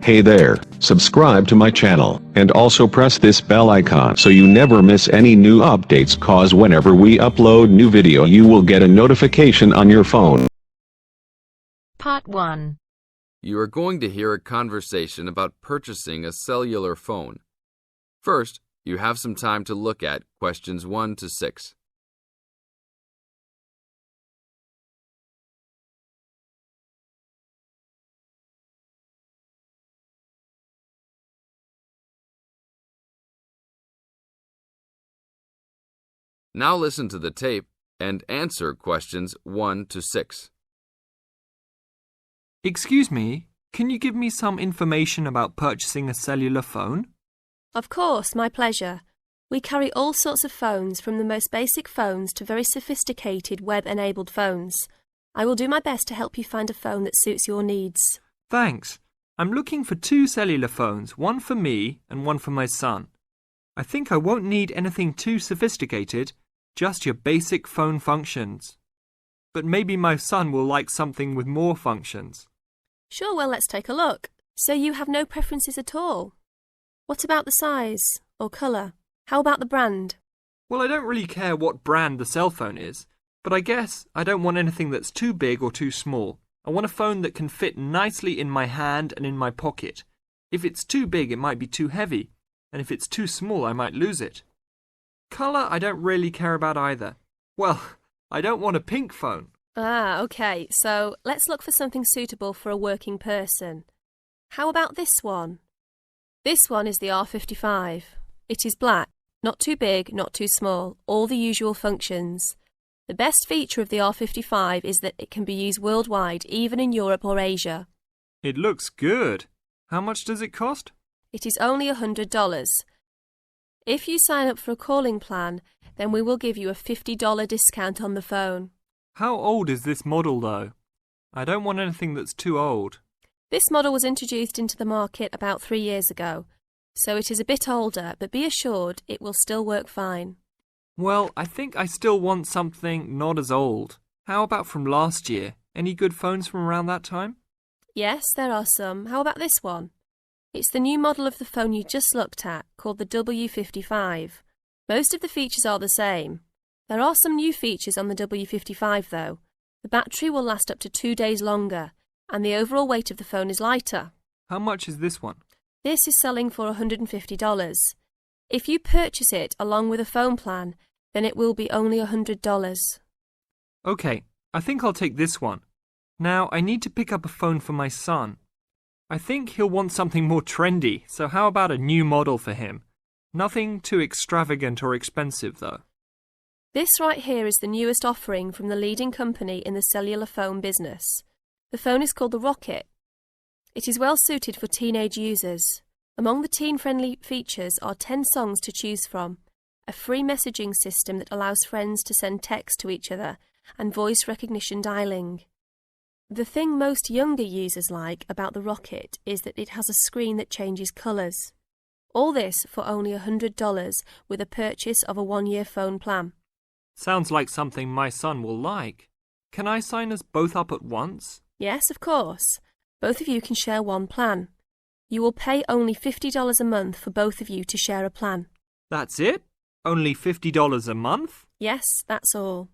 Hey there, subscribe to my channel, and also press this bell icon so you never miss any new updates, cause whenever we upload new video you will get a notification on your phone. Part 1. You are going to hear a conversation about purchasing a cellular phone. First, you have some time to look at questions 1 to 6. Now listen to the tape and answer questions 1 to 6. Excuse me, can you give me some information about purchasing a cellular phone? Of course, my pleasure. We carry all sorts of phones, from the most basic phones to very sophisticated web-enabled phones. I will do my best to help you find a phone that suits your needs. Thanks. I'm looking for 2 cellular phones, one for me and one for my son. I think I won't need anything too sophisticated, just your basic phone functions. But maybe my son will like something with more functions. Sure, well, let's take a look. So you have no preferences at all? What about the size or colour? How about the brand? Well, I don't really care what brand the cell phone is, but I guess I don't want anything that's too big or too small. I want a phone that can fit nicely in my hand and in my pocket. If it's too big, it might be too heavy, and if it's too small, I might lose it. Colour, I don't really care about either. Well, I don't want a pink phone. Ah, okay, so let's look for something suitable for a working person. How about this one? This one is the R55. It is black, not too big, not too small, all the usual functions. The best feature of the R55 is that it can be used worldwide, even in Europe or Asia. It looks good. How much does it cost? It is only $100. If you sign up for a calling plan, then we will give you a $50 discount on the phone. How old is this model, though? I don't want anything that's too old. This model was introduced into the market about 3 years ago, so it is a bit older, but be assured it will still work fine. Well, I think I still want something not as old. How about from last year? Any good phones from around that time? Yes, there are some. How about this one? It's the new model of the phone you just looked at, called the W55. Most of the features are the same. There are some new features on the W55 though. The battery will last up to 2 days longer, and the overall weight of the phone is lighter. How much is this one? This is selling for $150. If you purchase it along with a phone plan, then it will be only $100. Okay, I think I'll take this one. Now, I need to pick up a phone for my son. I think he'll want something more trendy, so how about a new model for him? Nothing too extravagant or expensive, though. This right here is the newest offering from the leading company in the cellular phone business. The phone is called the Rocket. It is well suited for teenage users. Among the teen-friendly features are 10 songs to choose from, a free messaging system that allows friends to send text to each other, and voice recognition dialing. The thing most younger users like about the Rocket is that it has a screen that changes colours. All this for only $100 with a purchase of a 1-year phone plan. Sounds like something my son will like. Can I sign us both up at once? Yes, of course. Both of you can share one plan. You will pay only $50 a month for both of you to share a plan. That's it? Only $50 a month? Yes, that's all.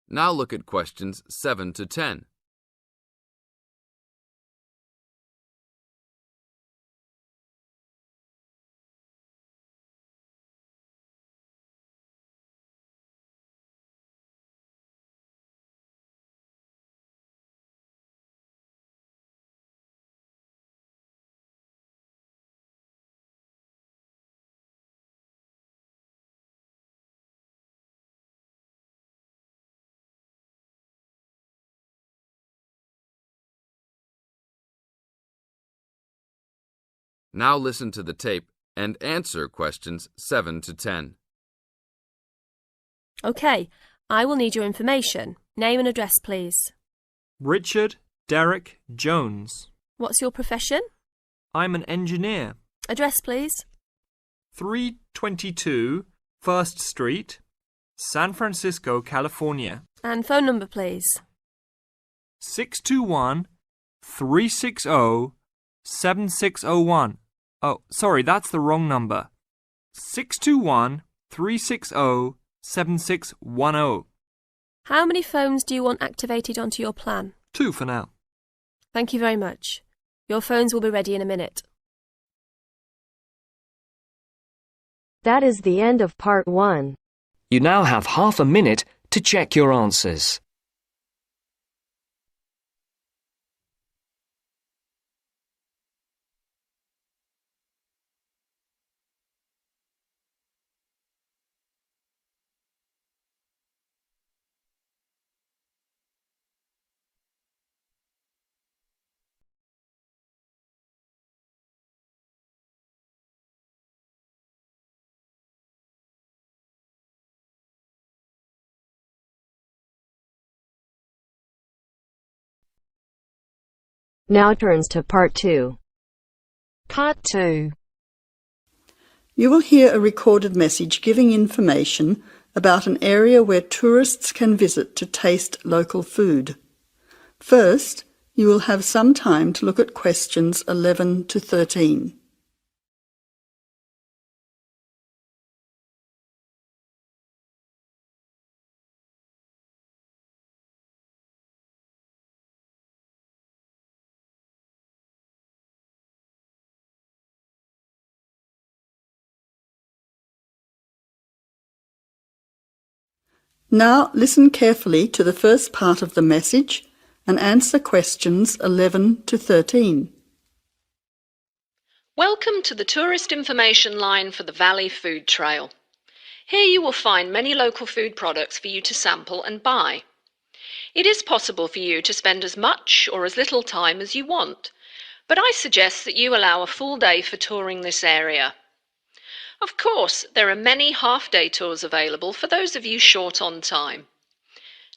Now look at questions 7 to 10. Now listen to the tape and answer questions 7 to 10. Okay, I will need your information. Name and address, please. Richard Derek Jones. What's your profession? I'm an engineer. Address, please. 322 First Street, San Francisco, California. And phone number, please. 621 621-360-7601. Oh, sorry, that's the wrong number. 621-360-7610. How many phones do you want activated onto your plan? 2 for now. Thank you very much. Your phones will be ready in a minute. That is the end of part 1. You now have half a minute to check your answers. Now turns to part 2. Part 2. You will hear a recorded message giving information about an area where tourists can visit to taste local food. First, you will have some time to look at questions 11 to 13. Now listen carefully to the first part of the message and answer questions 11 to 13. Welcome to the tourist information line for the Valley Food Trail. Here you will find many local food products for you to sample and buy. It is possible for you to spend as much or as little time as you want, but I suggest that you allow a full day for touring this area. Of course, there are many half-day tours available for those of you short on time.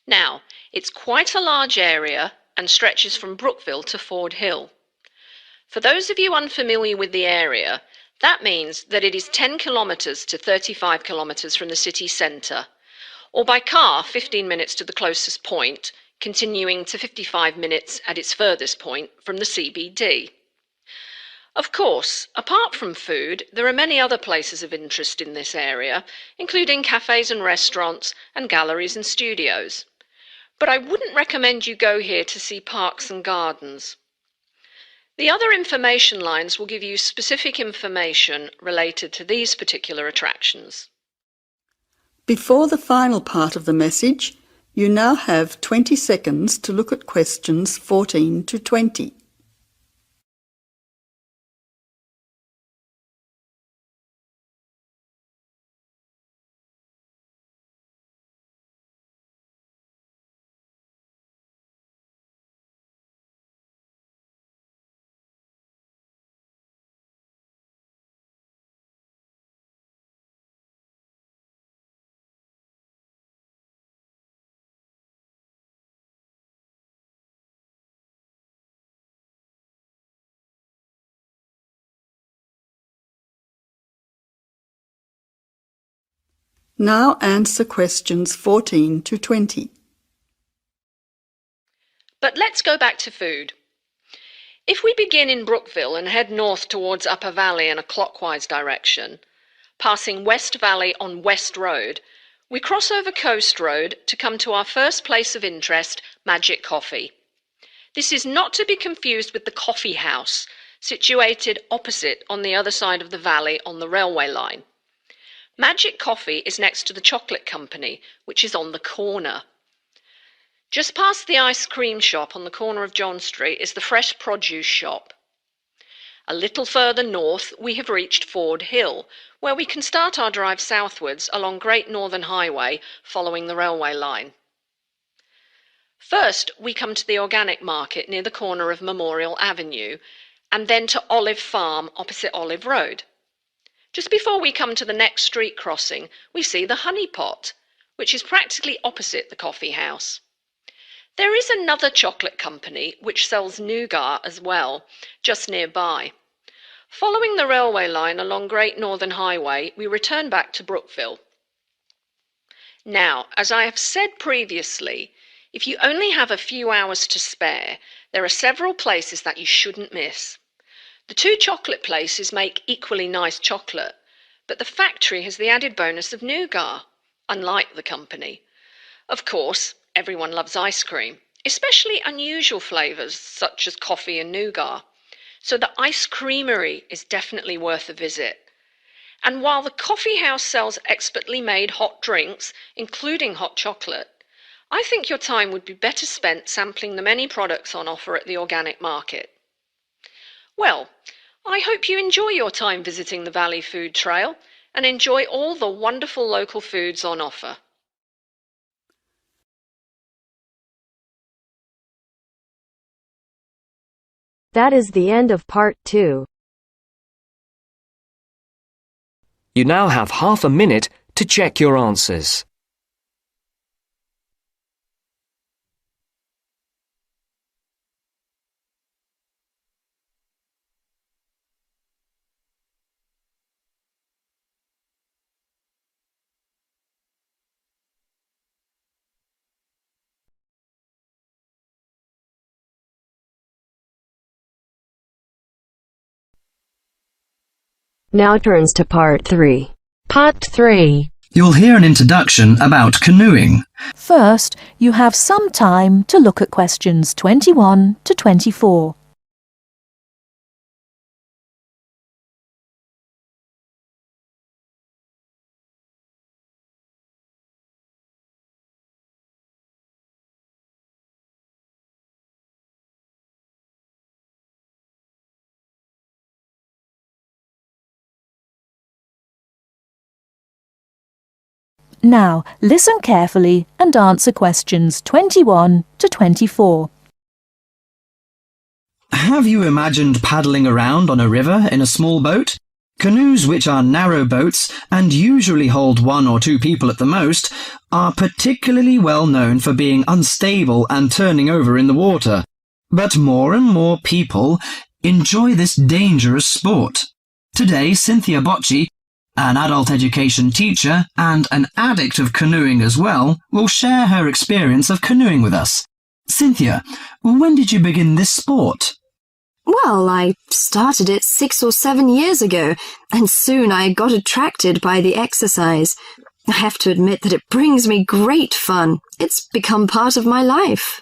Now, it's quite a large area and stretches from Brookville to Ford Hill. For those of you unfamiliar with the area, that means that it is 10 kilometres to 35 kilometres from the city centre, or by car 15 minutes to the closest point, continuing to 55 minutes at its furthest point from the CBD. Of course, apart from food, there are many other places of interest in this area, including cafes and restaurants and galleries and studios. But I wouldn't recommend you go here to see parks and gardens. The other information lines will give you specific information related to these particular attractions. Before the final part of the message, you now have 20 seconds to look at questions 14 to 20. Now answer questions 14 to 20. But let's go back to food. If we begin in Brookville and head north towards Upper Valley in a clockwise direction, passing West Valley on West Road, we cross over Coast Road to come to our first place of interest, Magic Coffee. This is not to be confused with the Coffee House, situated opposite on the other side of the valley on the railway line. Magic Coffee is next to the Chocolate Company, which is on the corner. Just past the ice cream shop on the corner of John Street is the Fresh Produce shop. A little further north, we have reached Ford Hill, where we can start our drive southwards along Great Northern Highway following the railway line. First, we come to the organic market near the corner of Memorial Avenue, and then to Olive Farm opposite Olive Road. Just before we come to the next street crossing, we see the Honey Pot, which is practically opposite the coffee house. There is another chocolate company which sells nougat as well, just nearby. Following the railway line along Great Northern Highway, we return back to Brookville. Now, as I have said previously, if you only have a few hours to spare, There are several places that you shouldn't miss. The 2 chocolate places make equally nice chocolate, but the factory has the added bonus of nougat, unlike the company. Of course, everyone loves ice cream, especially unusual flavours such as coffee and nougat, so the ice creamery is definitely worth a visit. And while the coffee house sells expertly made hot drinks, including hot chocolate, I think your time would be better spent sampling the many products on offer at the organic market. Well, I hope you enjoy your time visiting the Valley Food Trail and enjoy all the wonderful local foods on offer. That is the end of part 2. You now have half a minute to check your answers. Now turns to part 3. Part 3. You'll hear an introduction about canoeing. First, you have some time to look at questions 21 to 24. Now, listen carefully and answer questions 21 to 24. Have you imagined paddling around on a river in a small boat? Canoes, which are narrow boats and usually hold 1 or 2 people at the most, are particularly well known for being unstable and turning over in the water. But more and more people enjoy this dangerous sport. Today, Cynthia Bocci, an adult education teacher and an addict of canoeing as well, will share her experience of canoeing with us. Cynthia, when did you begin this sport? Well, I started it 6 or 7 years ago, and soon I got attracted by the exercise. I have to admit that it brings me great fun. It's become part of my life.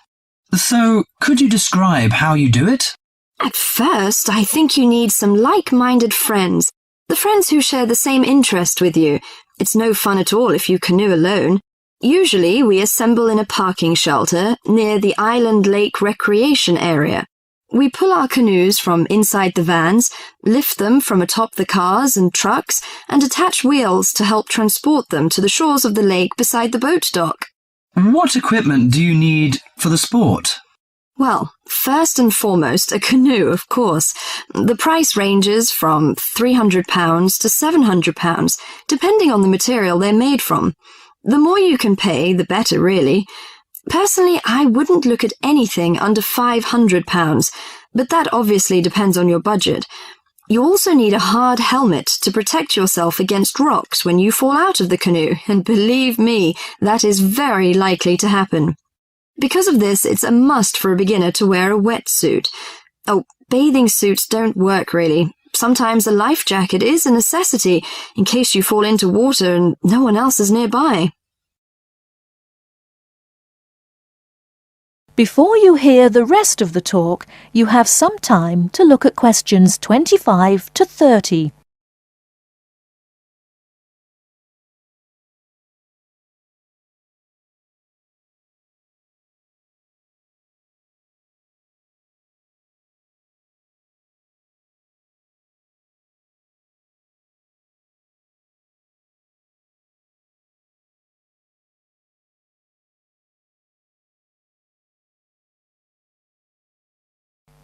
So, could you describe how you do it? At first, I think you need some like-minded friends. The friends who share the same interest with you. It's no fun at all if you canoe alone. Usually, we assemble in a parking shelter near the Island Lake Recreation Area. We pull our canoes from inside the vans, lift them from atop the cars and trucks, and attach wheels to help transport them to the shores of the lake beside the boat dock. What equipment do you need for the sport? Well, first and foremost, a canoe, of course. The price ranges from £300 to £700, depending on the material they're made from. The more you can pay, the better, really. Personally, I wouldn't look at anything under £500, but that obviously depends on your budget. You also need a hard helmet to protect yourself against rocks when you fall out of the canoe, and believe me, that is very likely to happen. Because of this, it's a must for a beginner to wear a wetsuit. Oh, bathing suits don't work really. Sometimes a life jacket is a necessity in case you fall into water and no one else is nearby. Before you hear the rest of the talk, you have some time to look at questions 25 to 30.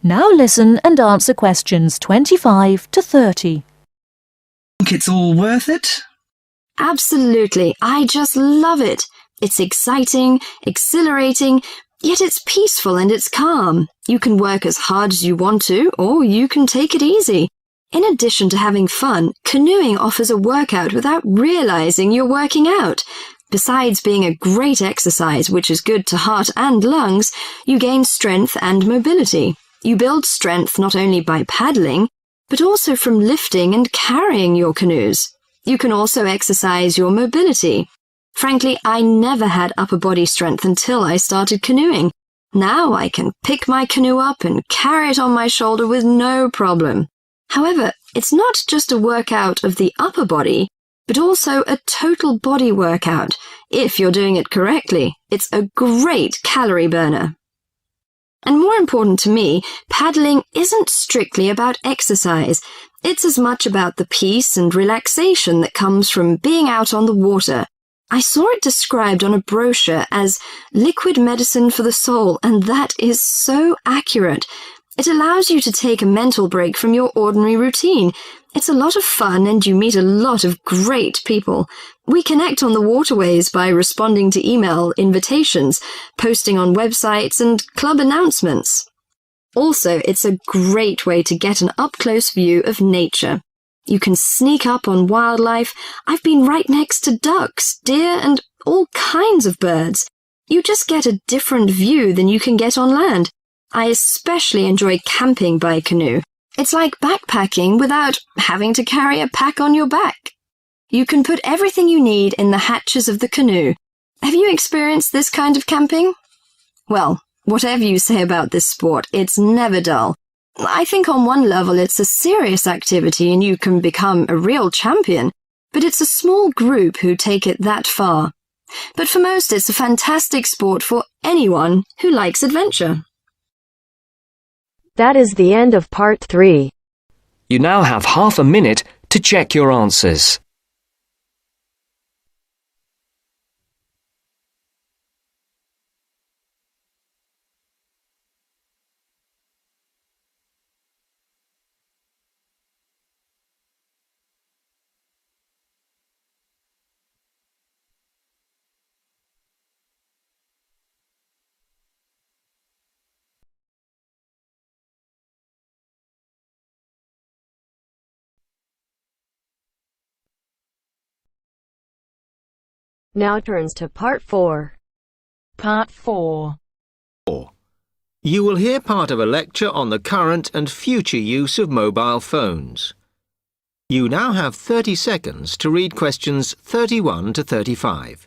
Now listen and answer questions 25 to 30. Think it's all worth it? Absolutely. I just love it. It's exciting, exhilarating, yet it's peaceful and it's calm. You can work as hard as you want to, or you can take it easy. In addition to having fun, canoeing offers a workout without realizing you're working out. Besides being a great exercise, which is good to heart and lungs, you gain strength and mobility. You build strength not only by paddling, but also from lifting and carrying your canoes. You can also exercise your mobility. Frankly, I never had upper body strength until I started canoeing. Now I can pick my canoe up and carry it on my shoulder with no problem. However, it's not just a workout of the upper body, but also a total body workout. If you're doing it correctly, it's a great calorie burner. And more important to me, paddling isn't strictly about exercise. It's as much about the peace and relaxation that comes from being out on the water. I saw it described on a brochure as liquid medicine for the soul, and that is so accurate. It allows you to take a mental break from your ordinary routine. It's a lot of fun and you meet a lot of great people. We connect on the waterways by responding to email invitations, posting on websites and club announcements. Also, it's a great way to get an up-close view of nature. You can sneak up on wildlife. I've been right next to ducks, deer, and all kinds of birds. You just get a different view than you can get on land. I especially enjoy camping by canoe. It's like backpacking without having to carry a pack on your back. You can put everything you need in the hatches of the canoe. Have you experienced this kind of camping? Well, whatever you say about this sport, it's never dull. I think on one level it's a serious activity and you can become a real champion, but it's a small group who take it that far. But for most, it's a fantastic sport for anyone who likes adventure. That is the end of part 3. You now have half a minute to check your answers. Now turns to part 4. Part 4. You will hear part of a lecture on the current and future use of mobile phones. You now have 30 seconds to read questions 31 to 35.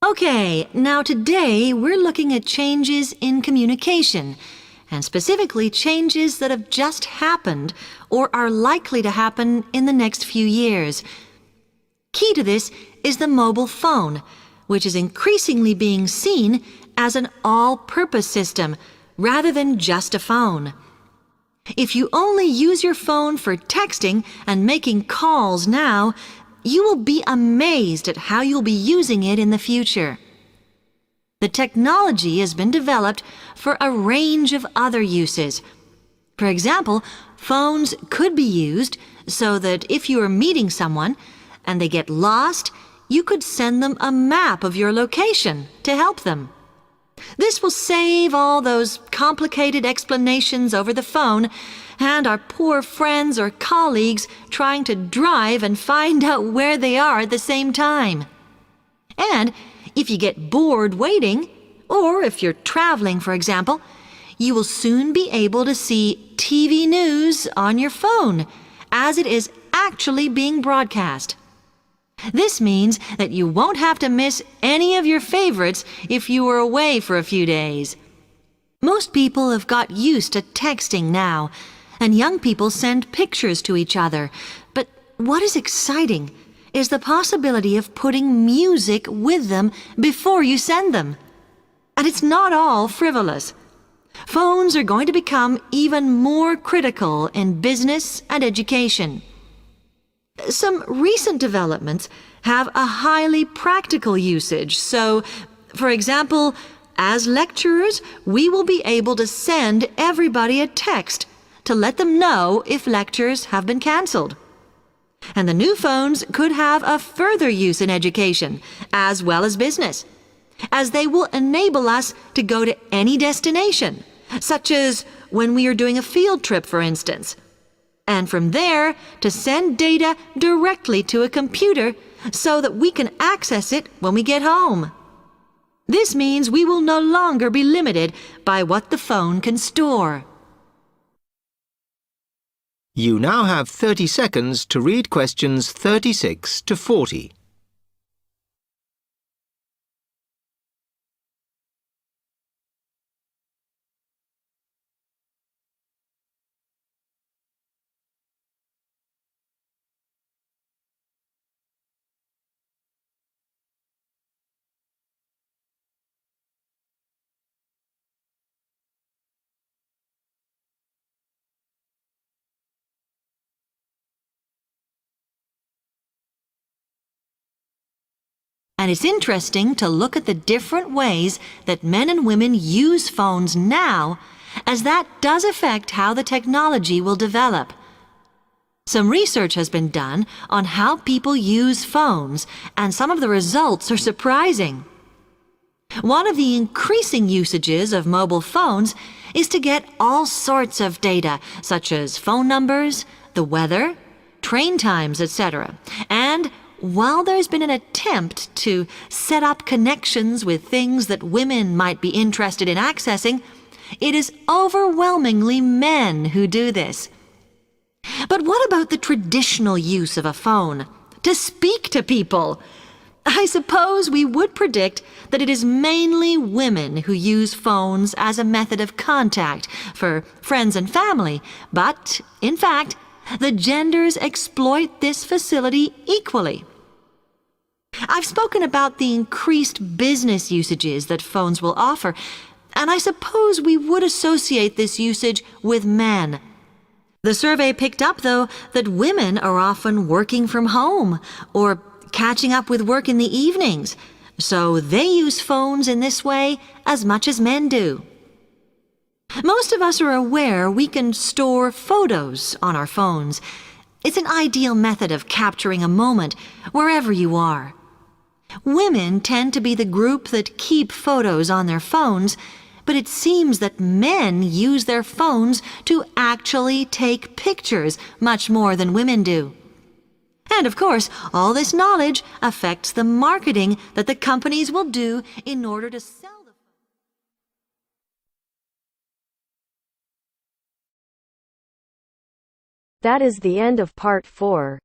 Okay, now today we're looking at changes in communication, and specifically changes that have just happened or are likely to happen in the next few years. Key to this is the mobile phone, which is increasingly being seen as an all-purpose system rather than just a phone. If you only use your phone for texting and making calls now, you will be amazed at how you'll be using it in the future. The technology has been developed for a range of other uses. For example, phones could be used so that if you are meeting someone and they get lost, you could send them a map of your location to help them. This will save all those complicated explanations over the phone and our poor friends or colleagues trying to drive and find out where they are at the same time. And if you get bored waiting, or if you're traveling, for example, you will soon be able to see TV news on your phone as it is actually being broadcast. This means that you won't have to miss any of your favorites if you were away for a few days. Most people have got used to texting now, and young people send pictures to each other. But what is exciting is the possibility of putting music with them before you send them. And it's not all frivolous. Phones are going to become even more critical in business and education. Some recent developments have a highly practical usage. So, for example, as lecturers, we will be able to send everybody a text to let them know if lectures have been cancelled. And the new phones could have a further use in education, as well as business, as they will enable us to go to any destination, such as when we are doing a field trip, for instance, and from there to send data directly to a computer so that we can access it when we get home. This means we will no longer be limited by what the phone can store. You now have 30 seconds to read questions 36 to 40. And it's interesting to look at the different ways that men and women use phones now, as that does affect how the technology will develop. Some research has been done on how people use phones, and some of the results are surprising. One of the increasing usages of mobile phones is to get all sorts of data, such as phone numbers, the weather, train times, etc. And while there's been an attempt to set up connections with things that women might be interested in accessing, it is overwhelmingly men who do this. But what about the traditional use of a phone? To speak to people? I suppose we would predict that it is mainly women who use phones as a method of contact for friends and family, but, in fact, the genders exploit this facility equally. I've spoken about the increased business usages that phones will offer, and I suppose we would associate this usage with men. The survey picked up, though, that women are often working from home or catching up with work in the evenings, so they use phones in this way as much as men do. Most of us are aware we can store photos on our phones. It's an ideal method of capturing a moment wherever you are. Women tend to be the group that keep photos on their phones, but it seems that men use their phones to actually take pictures much more than women do. And of course, all this knowledge affects the marketing that the companies will do in order to sell the phone. That is the end of part 4.